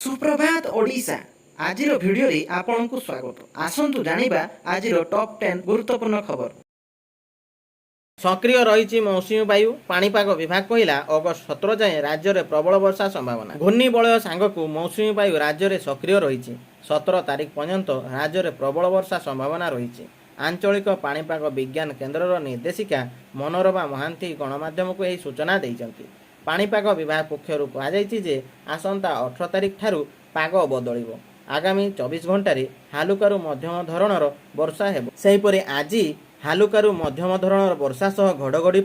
सुप्रभात ओडिशा आज भिडियो आपण को स्वागत। आसतु जानिबा आज टॉप 10 गुरुत्वपूर्ण खबर। सक्रिय रही मौसुमी वायु पाणीपाग विभाग कहला अगस्ट 17 जाए राज्य में प्रबल वर्षा संभावना। घूर्णिबलय सांगकु मौसुमी वायु राज्य में सक्रिय रही 17 तारिख पर्यंत राज्य में प्रबल वर्षा संभावना रही। आंचलिक पाणीपाग विज्ञान केन्द्र निर्देशिका मनोरमा महांती गणमाध्यम को यह सूचना देइछन्ति। पाणीपाग विभाग पक्षर कहुଯାଇଛି आसंता 18 तारिख ठारू पाग बदलिब। आगामी 24 घंटे हालुकारू मध्यम धरणर वर्षा हेब। सेहीपरि आज हालुकारू मध्यम धरणर वर्षा सह घड़घड़ी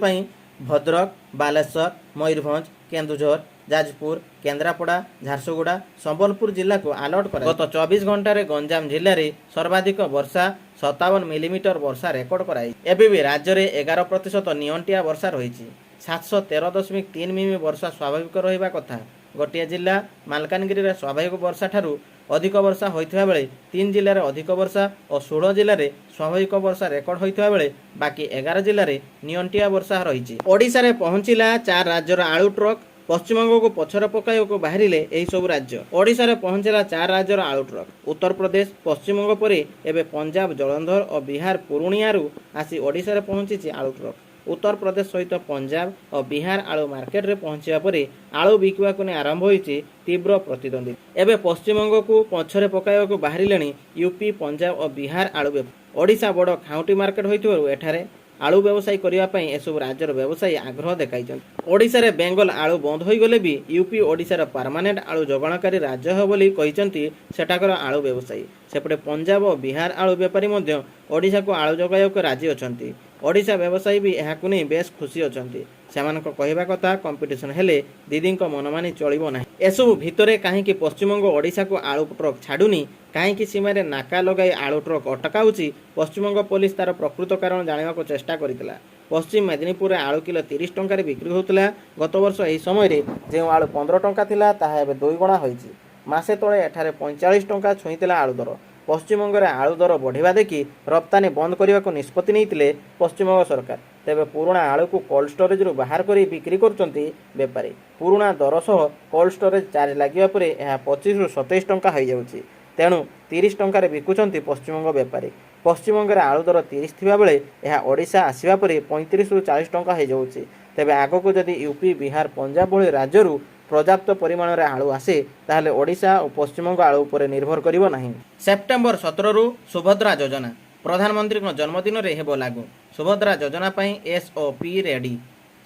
भद्रक, बालेश्वर, मयूरभंज, केन्दुझर, जाजपुर, केन्द्रापड़ा, झारसुगुड़ा, संबलपुर जिला को अलर्ट कर गत 24 घंटे गंजाम जिले में सर्वाधिक वर्षा 57 मिलीमीटर वर्षा रेकर्ड कराई। एबे भी राज्य में 11% नियंटिया वर्षा रही। 713.3 मिमी वर्षा स्वाभाविक रहिबा कथा। गोटे जिला मालकानगिरी रे स्वाभाविक वर्षा ठारू अधिक वर्षा होइथिबा बेले 3 जिले में अधिक वर्षा और 16 जिले में स्वाभाविक वर्षा रेकर्ड होइथिबा बेले बाकी 11 जिले में नियंटिया वर्षा रही। ओडिशा रे पहुंचिला 4 राज्यर आलू ट्रक। पश्चिमबंग को पछर पकाइବାକୁ बाहरिले एही सब राज्य। ओडिशा रे पहुंचिला 4 राज्यर आलू ट्रक। उत्तर प्रदेश पश्चिमबंग पर एबे पंजाब जलंधर और बिहार पूर्णियारू आसी ओडिशा रे पहुंची आलू ट्रक। उत्तर प्रदेश सहित पंजाब और बिहार आलू मार्केट रे पहुंचा पर आलू बिकवा को आरंभ होइछि तीव्र प्रतिद्वंदी। एबे पश्चिमबंग को पछरे पकाइବାକୁ बाहरिलेनी यूपी, पंजाब और बिहार आलू व्यवसायी। ओडिशा बड़ खाउटी मार्केट होइथिबारु एठारे आलू व्यवसायी करने एसबू राज्यर व्यवसायी आग्रह देखाई। ओडिशा रे बेंगल आलू बंद हो गले भी यूपी ओडिशार परमानेंट आलू जोगाणकारी राज्य है बोली कहिसंती सेठाकर आलू व्यवसायी। सेपटे पंजाब और बिहार आलू बेपारी मध्य ओडिशा को आलू जोगाइବାକୁ राजी अछंती। ओडिशा व्यवसायी भी एहाकु नहीं बेस खुशी अछंती। सेमानक कहवा कथा कंपिटिशन हेले दीदी मनमानी चलिबो नाही। एसबू भितरे काहेकि पश्चिमबंग ओडिशा को आलू ट्रक छाडुनी, काहेकि सीमारे नाका लगाई आलू ट्रक अटकाउची, पश्चिमबंग पुलिस तार प्रकृत कारण जानिबाको चेष्टा करितला। पश्चिम मेदिनीपुर आलू किलो 30 टंका बिक्री होता। गत वर्ष यही समय जो आलू 15 टंका थिला ताहा एबे 2 गुणा होईची। मासे तले एठारे 45 टंका छुईतिला आलू दर। पश्चिमबंग में आलू दर बढ़िया देखि रप्तानी बंद करने को निष्पत्ति नहीं पश्चिमबंग सरकार। तेबे पुराणा आलू को कोल्ड स्टोरेज रु बाहर कर बिक्री करचंती बेपारी। पुराणा दर सह कोल्ड स्टोरेज चार्ज लगिबा परे यह 25 रु 27 टंका हो जाउची। तेणु 30 टंकार बिकुचंती पश्चिमबंग बेपारी। पश्चिमबंग में आलू दर 30 थिबा बेले यह ओडिशा आसीबा परे 35 रु 40 टंका हो जाउची। तेबे आगको जदि यूपी, बिहार, पंजाब भली राज्यरू पर्याप्त परिमाण रे आलू आसे ताहले ओडिशा और पश्चिमबंग आलू पर निर्भर करिवो नाही। सेप्टेम्बर 17 रु सुभद्रा योजना प्रधानमंत्री जन्मदिन रे हेबो लागू। सुभद्रा योजना पई एसओपी रेडी।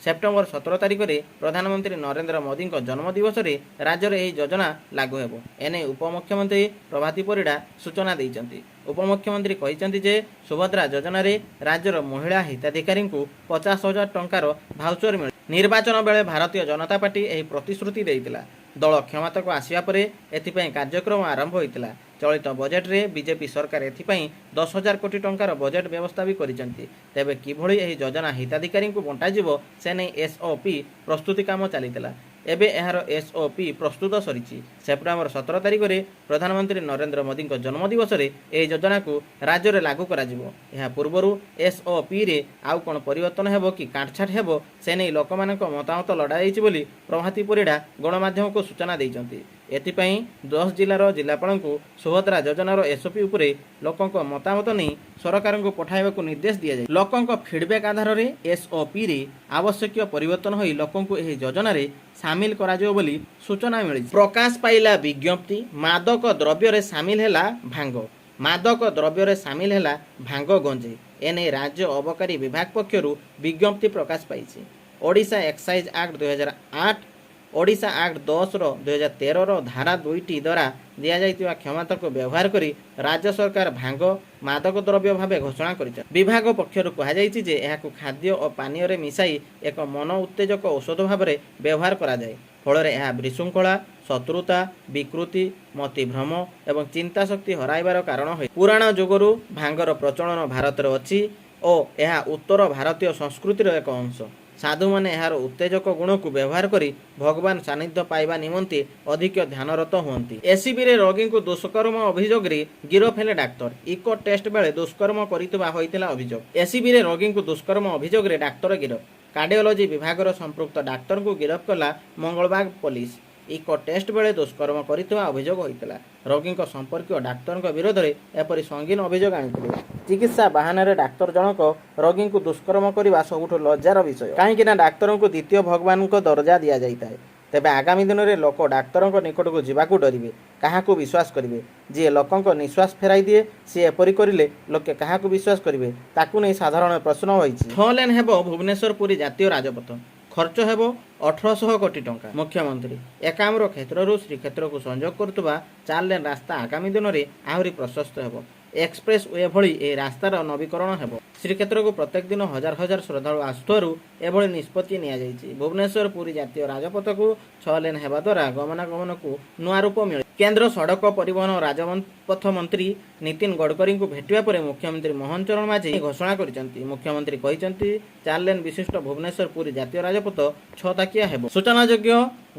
सेप्टेम्बर 17 तारिख में प्रधानमंत्री नरेंद्र मोदी जन्मदिवस रे राज्य में यह योजना लागू हेबो। एने उपमुख्यमंत्री प्रभाती परिड़ा सूचना देइचंती। उपमुख्यमंत्री कहिचंती जे सुभद्रा योजना रे राज्यर महिला हिताधिकारी को 50,000 टंकार भाउचर मिले। निर्वाचन बेले भारतीय जनता पार्टी यह प्रतिश्रुति देइतिला। दल क्षमता को आसिया परे एथिपई कार्यक्रम आरंभ होइतिला। चलित बजेट रे बीजेपी सरकार एथिपई 10,000 कोटी टंकार बजेट व्यवस्था भी करिसंती। तेबे किभଳି एही योजना हिताधिकारी को बंटा जिवो से नै एसओपी प्रस्तुति काम चलितिला। एबे एहार एसओपी प्रस्तुत सरिछि। सेप्टेम्बर 17 तारिख में प्रधानमंत्री नरेंद्र मोदी जन्मदिवस रे एही योजना को राज्य में लागू करा जिवो। एहा पूर्वरु एसओपी रे आउ कोन परिवर्तन हेबो कि काटछाट हेबो से नै लोकमानक मतामत लड़ा जाइछि बोली प्रभाती परिड़ा गणमाध्यम को सूचना देइचंती। एथिपई 10 जिलार जिलापाल को सुभद्रा योजनार एसओपी उपरे लोकंक मतामत नहीं सरकार को पठाइबाकू निर्देश दिया जाए। लोकंक फीडबैक आधार रे एसओपी रे आवश्यक परिवर्तन होई लोकंक एही योजना रे सामिल करा जाओ बोली सूचना मिली। प्रकाश पाइला विज्ञप्ति मादक द्रव्य रे सामिल हैला भांग। मादक द्रव्य रे सामिल हैला भांग गंजे। एने राज्य अबकारी विभाग पक्षरु विज्ञप्ति प्रकाश पाइछि। Odisha excise act 2008, Odisha act 10 रो 2013 रो धारा 2टी द्वारा दिया जाइतिबा क्षमता को व्यवहार करी राज्य सरकार भांग मादक द्रव्य भावे घोषणा करिछ। विभाग पक्षरु कहा जाइछि जे एहाकु खाद्य और पानीय रे मिसाई एक मन उत्तेजक औषध भावे व्यवहार करा जाय। फଳରେ ଏହା ବିଶୃଙ୍ଖଳା, ଶତ୍ରୁତା, ବିକୃତି, ମତିଭ୍ରମ ଏବଂ ଚିନ୍ତା ଶକ୍ତି ହରାଇବାର କାରଣ ହୁଏ। ପୁରାଣ ଯୁଗରୁ ଭାଙ୍ଗର ପ୍ରଚଳନ ଭାରତରେ ଅଛି ଓ ଏହା ଉତ୍ତର ଭାରତୀୟ ସଂସ୍କୃତିର ଏକ ଅଂଶ। ସାଧୁମାନେ ଏହାର ଉତ୍ତେଜକ ଗୁଣକୁ ବ୍ୟବହାର କରି ଭଗବାନ ସାନ୍ନିଧ୍ୟ ପାଇବା ନିମନ୍ତେ ଅଧିକ ଧ୍ୟାନରତ ହୁଅନ୍ତି। ଏସିବିରେ ରୋଗୀଙ୍କୁ ଦୁଷ୍କର୍ମ ଅଭିଯୋଗରେ ଗିରଫ ହେଲେ ଡାକ୍ତର। ଇକୋ ଟେଷ୍ଟ ବେଳେ ଦୁଷ୍କର୍ମ କରିଥିବା ହୋଇଥିଲା ଅଭିଯୋଗ। ଏସିବିରେ ରୋଗୀଙ୍କୁ ଦୁଷ୍କର୍ମ ଅଭିଯୋଗରେ ଡାକ୍ତର ଗିରଫ। कार्डियोलॉजी विभाग संपृक्त डाक्तर को गिरफ्त कला मंगलबाग पुलिस। ଏକ ଟେଷ୍ଟ ବେଳେ ଦୁଷ୍କର୍ମ କରିଥିବା ଅଭିଯୋଗ ହୋଇଥିଲା। ରୋଗୀଙ୍କ ସମ୍ପର୍କୀୟ ଡାକ୍ତରଙ୍କ ବିରୋଧରେ ଏପରି ସଙ୍ଗୀନ ଅଭିଯୋଗ ଆଣିଥିଲେ। ଚିକିତ୍ସା ବାହାନାରେ ଡାକ୍ତର ଜଣକ ରୋଗୀଙ୍କୁ ଦୁଷ୍କର୍ମ କରିବା ସବୁଠୁ ଲଜ୍ଜାର ବିଷୟ, କାହିଁକିନା ଡାକ୍ତରଙ୍କୁ ଦ୍ୱିତୀୟ ଭଗବାନଙ୍କ ଦରଜା ଦିଆଯାଇଥାଏ। ତେବେ ଆଗାମୀ ଦିନରେ ଲୋକ ଡାକ୍ତରଙ୍କ ନିକଟକୁ ଯିବାକୁ ଡରିବେ। କାହାକୁ ବିଶ୍ୱାସ କରିବେ? ଯିଏ ଲୋକଙ୍କ ନିଶ୍ୱାସ ଫେରାଇ ଦିଏ, ସିଏ ଏପରି କରିଲେ ଲୋକେ କାହାକୁ ବିଶ୍ୱାସ କରିବେ? ତାକୁ ନେଇ ସାଧାରଣ ପ୍ରଶ୍ନ ହୋଇଛି। 6 ଲେନ୍ ହେବ ଭୁବନେଶ୍ୱର ପୁରୀ ଜାତୀୟ ରାଜପଥ। ଖର୍ଚ୍ଚ ହେବ 1800 କୋଟି ଟଙ୍କା। ମୁଖ୍ୟମନ୍ତ୍ରୀ ଏକାମ୍ର କ୍ଷେତ୍ରରୁ ଶ୍ରୀକ୍ଷେତ୍ରକୁ ସଂଯୋଗ କରୁଥିବା 4 ଲେନ୍ ରାସ୍ତା ଆଗାମୀ ଦିନରେ ଆହୁରି ପ୍ରଶସ୍ତ ହେବ। ଏକ୍ସପ୍ରେସ୍ ୱେ ଭଳି ଏହି ରାସ୍ତାର ନବୀକରଣ ହେବ। ଶ୍ରୀକ୍ଷେତ୍ରକୁ ପ୍ରତ୍ୟେକ ଦିନ ହଜାର ହଜାର ଶ୍ରଦ୍ଧାଳୁ ଆସୁଥିବାରୁ ଏଭଳି ନିଷ୍ପତ୍ତି ନିଆଯାଇଛି। ଭୁବନେଶ୍ୱର ପୁରୀ ଜାତୀୟ ରାଜପଥକୁ 6 ଲେନ୍ ହେବା ଦ୍ୱାରା ଗମନାଗମନକୁ ନୂଆ ରୂପ ମିଳେ। କେନ୍ଦ୍ର ସଡ଼କ ପରିବହନ ଓ ରାଜପଥ ମନ୍ତ୍ରୀ ନୀତିନ ଗଡ଼କରୀଙ୍କୁ ଭେଟିବା ପରେ ମୁଖ୍ୟମନ୍ତ୍ରୀ ମୋହନ ଚରଣ ମାଝୀ ଘୋଷଣା କରିଛନ୍ତି। ମୁଖ୍ୟମନ୍ତ୍ରୀ କହିଛନ୍ତି 4 ଲେନ୍ ବିଶିଷ୍ଟ ଭୁବନେଶ୍ୱର ପୁରୀ ଜାତୀୟ ରାଜପଥ 6 ଥାକିଆ ହେବ। ସୂଚନାଯୋଗ୍ୟ,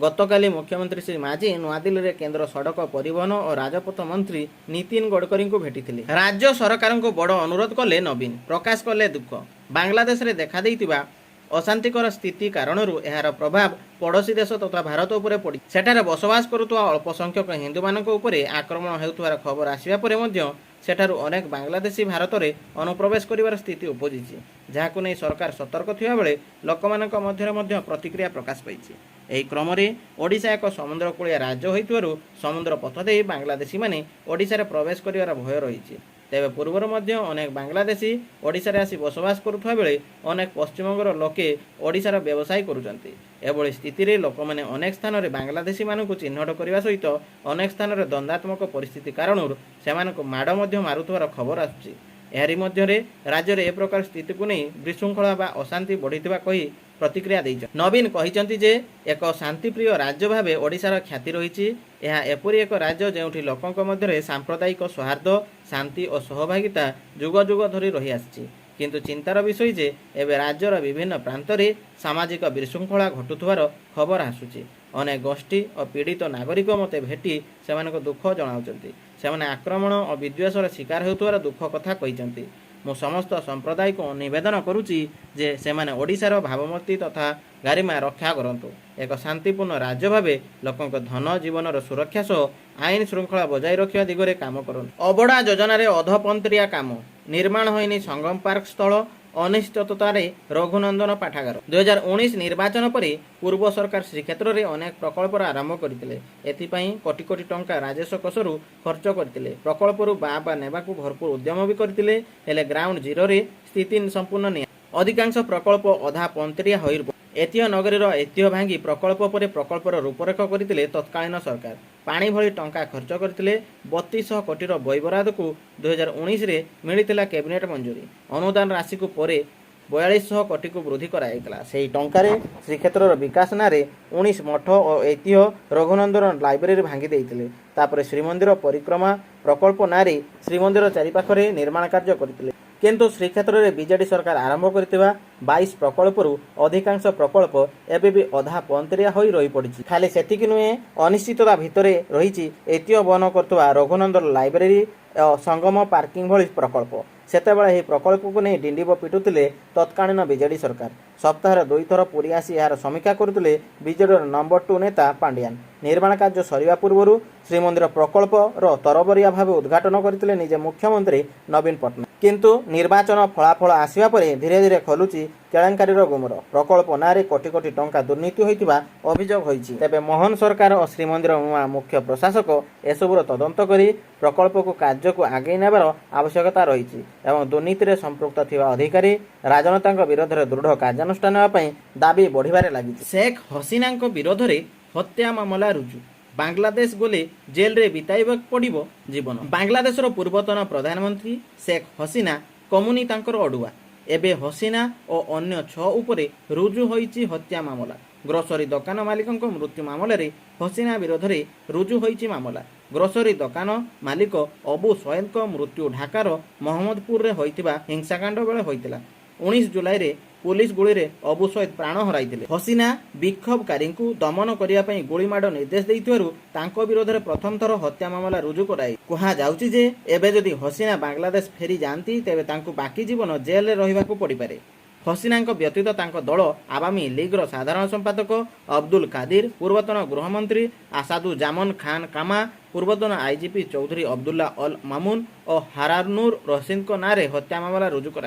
ଗତକାଲି ମୁଖ୍ୟମନ୍ତ୍ରୀ ଶ୍ରୀ ମାଝୀ ନୂଆଦିଲ୍ଲୀରେ କେନ୍ଦ୍ର ସଡ଼କ ପରିବହନ ଓ ରାଜପଥ ମନ୍ତ୍ରୀ ନୀତିନ ଗଡ଼କରୀଙ୍କୁ ଭେଟିଥିଲେ। ରାଜ୍ୟ ସରକାରଙ୍କୁ ବଡ଼ ଅନୁରୋଧ କଲେ ନବୀନ, ପ୍ରକାଶ କଲେ ଦୁଃଖ। ବାଂଲାଦେଶରେ ଦେଖାଦେଇଥିବା ଅଶାନ୍ତିକର ସ୍ଥିତି କାରଣରୁ ଏହାର ପ୍ରଭାବ ପଡ଼ୋଶୀ ଦେଶ ତଥା ଭାରତ ଉପରେ ପଡ଼ିଛି। ସେଠାରେ ବସବାସ କରୁଥିବା ଅଳ୍ପ ସଂଖ୍ୟକ ହିନ୍ଦୁମାନଙ୍କ ଉପରେ ଆକ୍ରମଣ ହେଉଥିବାର ଖବର ଆସିବା ପରେ ମଧ୍ୟ ସେଠାରୁ ଅନେକ ବାଂଲାଦେଶୀ ଭାରତରେ ଅନୁପ୍ରବେଶ କରିବାର ସ୍ଥିତି ଉପୁଜିଛି, ଯାହାକୁ ନେଇ ସରକାର ସତର୍କ ଥିବାବେଳେ ଲୋକମାନଙ୍କ ମଧ୍ୟରେ ମଧ୍ୟ ପ୍ରତିକ୍ରିୟା ପ୍ରକାଶ ପାଇଛି। ଏହି କ୍ରମରେ ଓଡ଼ିଶା ଏକ ସମୁଦ୍ରକୂଳିଆ ରାଜ୍ୟ ହୋଇଥିବାରୁ ସମୁଦ୍ର ପଥ ଦେଇ ବାଂଲାଦେଶୀମାନେ ଓଡ଼ିଶାରେ ପ୍ରବେଶ କରିବାର ଭୟ ରହିଛି। ତେବେ ପୂର୍ବରୁ ମଧ୍ୟ ଅନେକ ବାଂଲାଦେଶୀ ଓଡ଼ିଶାରେ ଆସି ବସବାସ କରୁଥିବା ବେଳେ ଅନେକ ପଶ୍ଚିମବଙ୍ଗର ଲୋକେ ଓଡ଼ିଶାର ବ୍ୟବସାୟ କରୁଛନ୍ତି। ଏଭଳି ସ୍ଥିତିରେ ଲୋକମାନେ ଅନେକ ସ୍ଥାନରେ ବାଂଲାଦେଶୀମାନଙ୍କୁ ଚିହ୍ନଟ କରିବା ସହିତ ଅନେକ ସ୍ଥାନରେ ଦ୍ୱନ୍ଦାତ୍ମକ ପରିସ୍ଥିତି କାରଣରୁ ସେମାନଙ୍କୁ ମାଡ଼ ମଧ୍ୟ ମାରୁଥିବାର ଖବର ଆସୁଛି। ଏହାରି ମଧ୍ୟରେ ରାଜ୍ୟରେ ଏ ପ୍ରକାର ସ୍ଥିତିକୁ ନେଇ ବିଶୃଙ୍ଖଳା ବା ଅଶାନ୍ତି ବଢ଼ିଥିବା କହି ପ୍ରତିକ୍ରିୟା ଦେଇଛନ୍ତି। ନବୀନ କହିଛନ୍ତି ଯେ ଏକ ଶାନ୍ତିପ୍ରିୟ ରାଜ୍ୟ ଭାବେ ଓଡ଼ିଶାର ଖ୍ୟାତି ରହିଛି। ଏହା ଏପରି ଏକ ରାଜ୍ୟ ଯେଉଁଠି ଲୋକଙ୍କ ମଧ୍ୟରେ ସାମ୍ପ୍ରଦାୟିକ ସୌହାର୍ଦ୍ଦ୍ୟ, ଶାନ୍ତି ଓ ସହଭାଗିତା ଯୁଗ ଯୁଗ ଧରି ରହିଆସିଛି। କିନ୍ତୁ ଚିନ୍ତାର ବିଷୟ ଯେ ଏବେ ରାଜ୍ୟର ବିଭିନ୍ନ ପ୍ରାନ୍ତରେ ସାମାଜିକ ବିଶୃଙ୍ଖଳା ଘଟୁଥିବାର ଖବର ଆସୁଛି। ଅନେକ ଗୋଷ୍ଠୀ ଓ ପୀଡ଼ିତ ନାଗରିକ ମୋତେ ଭେଟି ସେମାନଙ୍କ ଦୁଃଖ ଜଣାଉଛନ୍ତି। ସେମାନେ ଆକ୍ରମଣ ଓ ବିଦ୍ୱେଷର ଶିକାର ହେଉଥିବାର ଦୁଃଖ କଥା କହିଛନ୍ତି। ମୁଁ ସମସ୍ତ ସମ୍ପ୍ରଦାୟକୁ ନିବେଦନ କରୁଛି ଯେ ସେମାନେ ଓଡ଼ିଶାର ଭାବମୂର୍ତ୍ତି ତଥା ଗାରିମା ରକ୍ଷା କରନ୍ତୁ। ଏକ ଶାନ୍ତିପୂର୍ଣ୍ଣ ରାଜ୍ୟ ଭାବେ ଲୋକଙ୍କ ଧନ ଜୀବନର ସୁରକ୍ଷା ସହ ଆଇନ ଶୃଙ୍ଖଳା ବଜାୟ ରଖିବା ଦିଗରେ କାମ କରନ୍ତୁ। ଅବଡ଼ା ଯୋଜନାରେ ଅଧପନ୍ତରିଆ କାମ, ନିର୍ମାଣ ହୋଇନି ସଙ୍ଗମ ପାର୍କ ସ୍ଥଳ, ଅନିଶ୍ଚିତତାରେ ରଘୁନନ୍ଦନ ପାଠାଗାର। 2019 ନିର୍ବାଚନ ପରେ ପୂର୍ବ ସରକାର ଶ୍ରୀକ୍ଷେତ୍ରରେ ଅନେକ ପ୍ରକଳ୍ପର ଆରମ୍ଭ କରିଥିଲେ। ଏଥିପାଇଁ କୋଟି କୋଟି ଟଙ୍କା ରାଜସ୍ୱ କୋଷରୁ ଖର୍ଚ୍ଚ କରିଥିଲେ। ପ୍ରକଳ୍ପରୁ ବା ନେବାକୁ ଭରପୁର ଉଦ୍ୟମ ବି କରିଥିଲେ, ହେଲେ ଗ୍ରାଉଣ୍ଡ ଜିରୋରେ ସ୍ଥିତି ସମ୍ପୂର୍ଣ୍ଣ ନିଆଁ। ଅଧିକାଂଶ ପ୍ରକଳ୍ପ ଅଧା ପନ୍ତରିଆ ହୋଇ ଐତିହ୍ୟ ନଗରୀର ଐତିହ୍ୟ ଭାଙ୍ଗି ପ୍ରକଳ୍ପ ପରେ ପ୍ରକଳ୍ପର ରୂପରେଖ କରିଥିଲେ ତତ୍କାଳୀନ ସରକାର। ପାଣି ଭଳି ଟଙ୍କା ଖର୍ଚ୍ଚ କରିଥିଲେ। 3200 କୋଟିର ବ୍ୟୟବରାଦକୁ 2019ରେ ମିଳିଥିଲା କ୍ୟାବିନେଟ୍ ମଞ୍ଜୁରୀ। ଅନୁଦାନ ରାଶିକୁ ପରେ 4200 କୋଟିକୁ ବୃଦ୍ଧି କରାଯାଇଥିଲା। ସେହି ଟଙ୍କାରେ ଶ୍ରୀକ୍ଷେତ୍ରର ବିକାଶ ନାଁରେ 19 ମଠ ଓ ଐତିହ୍ୟ ରଘୁନନ୍ଦନ ଲାଇବ୍ରେରୀ ଭାଙ୍ଗି ଦେଇଥିଲେ। ତାପରେ ଶ୍ରୀମନ୍ଦିର ପରିକ୍ରମା ପ୍ରକଳ୍ପ ନାଁରେ ଶ୍ରୀମନ୍ଦିର ଚାରିପାଖରେ ନିର୍ମାଣ କାର୍ଯ୍ୟ କରିଥିଲେ। କିନ୍ତୁ ଶ୍ରୀକ୍ଷେତ୍ରରେ ବିଜେଡି ସରକାର ଆରମ୍ଭ କରିଥିବା 22 ପ୍ରକଳ୍ପରୁ ଅଧିକାଂଶ ପ୍ରକଳ୍ପ ଏବେ ବି ଅଧା ପନ୍ତରିଆ ହୋଇ ରହିପଡ଼ିଛି। ଖାଲି ସେତିକି ନୁହେଁ, ଅନିଶ୍ଚିତତା ଭିତରେ ରହିଛି ଐତିହ୍ୟ ବହନ କରୁଥିବା ରଘୁନନ୍ଦନ ଲାଇବ୍ରେରୀ ଓ ସଙ୍ଗମ ପାର୍କିଂ ଭଳି ପ୍ରକଳ୍ପ। ସେତେବେଳେ ଏହି ପ୍ରକଳ୍ପକୁ ନେଇ ଡିଣ୍ଡିବ ପିଟୁଥିଲେ ତତ୍କାଳୀନ ବିଜେଡି ସରକାର। ସପ୍ତାହରେ 2 ଥର ପୁରୀ ଆସି ଏହାର ସମୀକ୍ଷା କରୁଥିଲେ ବିଜେଡିର ନମ୍ବର 2 ନେତା ପାଣ୍ଡିଆନ। ନିର୍ମାଣ କାର୍ଯ୍ୟ ସରିବା ପୂର୍ବରୁ ଶ୍ରୀମନ୍ଦିର ପ୍ରକଳ୍ପର ତରବରିଆ ଭାବେ ଉଦ୍ଘାଟନ କରିଥିଲେ ନିଜେ ମୁଖ୍ୟମନ୍ତ୍ରୀ ନବୀନ ପଟ୍ଟନାୟକ। କିନ୍ତୁ ନିର୍ବାଚନ ଫଳାଫଳ ଆସିବା ପରେ ଧୀରେ ଧୀରେ ଖୋଲୁଛି କେଳେଙ୍କାରୀର ଗୁମର। ପ୍ରକଳ୍ପ ନାଁରେ କୋଟି କୋଟି ଟଙ୍କା ଦୁର୍ନୀତି ହୋଇଥିବା ଅଭିଯୋଗ ହୋଇଛି। ତେବେ ମୋହନ ସରକାର ଓ ଶ୍ରୀମନ୍ଦିର ନୂଆ ମୁଖ୍ୟ ପ୍ରଶାସକ ଏସବୁର ତଦନ୍ତ କରି ପ୍ରକଳ୍ପକୁ କାର୍ଯ୍ୟକୁ ଆଗେଇ ନେବାର ଆବଶ୍ୟକତା ରହିଛି ଏବଂ ଦୁର୍ନୀତିରେ ସମ୍ପୃକ୍ତ ଥିବା ଅଧିକାରୀ ରାଜନେତାଙ୍କ ବିରୋଧରେ ଦୃଢ଼ କାର୍ଯ୍ୟାନୁଷ୍ଠାନ ନେବା ପାଇଁ ଦାବି ବଢ଼ିବାରେ ଲାଗିଛି। ଶେଖ୍ ହସିନାଙ୍କ ବିରୋଧରେ ହତ୍ୟା ମାମଲା ରୁଜୁ। ବାଂଲାଦେଶ ଗଲେ ଜେଲରେ ବିତାଇବାକୁ ପଡ଼ିବ ଜୀବନ। ବାଂଲାଦେଶର ପୂର୍ବତନ ପ୍ରଧାନମନ୍ତ୍ରୀ ଶେଖ୍ ହସିନା କମୁନି ତାଙ୍କର ଅଡ଼ୁଆ। ଏବେ ହସିନା ଓ ଅନ୍ୟ 6 ଉପରେ ରୁଜୁ ହୋଇଛି ହତ୍ୟା ମାମଲା। ଗ୍ରୋସରୀ ଦୋକାନ ମାଲିକଙ୍କ ମୃତ୍ୟୁ ମାମଲାରେ ହସିନା ବିରୋଧରେ ରୁଜୁ ହୋଇଛି ମାମଲା। ଗ୍ରୋସରୀ ଦୋକାନ ମାଲିକ ଅବୁ ସୟେଦଙ୍କ ମୃତ୍ୟୁ ଢାକାର ମହମ୍ମଦପୁରରେ ହୋଇଥିବା ହିଂସାକାଣ୍ଡ ବେଳେ ହୋଇଥିଲା। 19 ଜୁଲାଇରେ ପୁଲିସ ଗୁଳିରେ ଅବୁ ସୟେଦ ପ୍ରାଣ ହରାଇଥିଲେ। ହସିନା ବିକ୍ଷୋଭକାରୀଙ୍କୁ ଦମନ କରିବା ପାଇଁ ଗୁଳିମାଡ଼ ନିର୍ଦ୍ଦେଶ ଦେଇଥିବାରୁ ତାଙ୍କ ବିରୋଧରେ ପ୍ରଥମ ଥର ହତ୍ୟା ମାମଲା ରୁଜୁ କରାଇ। କୁହାଯାଉଛି ଯେ ଏବେ ଯଦି ହସିନା ବାଂଲାଦେଶ ଫେରି ଯାଆନ୍ତି ତେବେ ତାଙ୍କୁ ବାକି ଜୀବନ ଜେଲରେ ରହିବାକୁ ପଡ଼ିପାରେ। ହସିନାଙ୍କ ବ୍ୟତୀତ ତାଙ୍କ ଦଳ ଆୱାମୀ ଲିଗ୍ର ସାଧାରଣ ସମ୍ପାଦକ ଅବଦୁଲ କାଦିର, ପୂର୍ବତନ ଗୃହମନ୍ତ୍ରୀ ଆସାଦୁ ଜାମନ ଖାନ କାମା, ପୂର୍ବତନ ଆଇଜିପି ଚୌଧୁରୀ ଅବଦୁଲ୍ଲା ଅଲ ମାମୁନ ଓ ହାରାନୁର ରସିଦଙ୍କ ନାଁରେ ହତ୍ୟା ମାମଲା ରୁଜୁ କରାଯାଇଛି।